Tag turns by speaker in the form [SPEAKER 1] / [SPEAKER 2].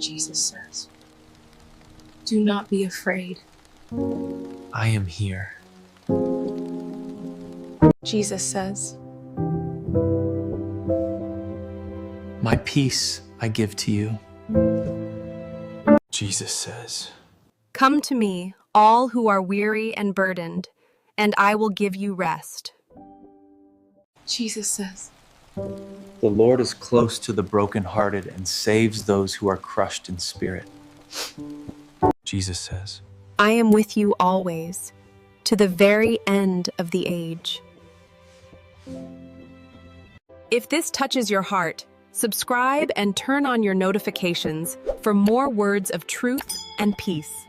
[SPEAKER 1] Jesus says, "Do not be afraid."
[SPEAKER 2] I am here.
[SPEAKER 1] Jesus says,
[SPEAKER 2] My peace I give to you. Jesus says,
[SPEAKER 3] Come to me, all who are weary and burdened, and I will give you rest.
[SPEAKER 1] Jesus says,
[SPEAKER 2] the Lord is close to the brokenhearted and saves those who are crushed in spirit. Jesus says,
[SPEAKER 3] I am with you always, to the very end of the age. If this touches your heart, subscribe and turn on your notifications for more words of truth and peace.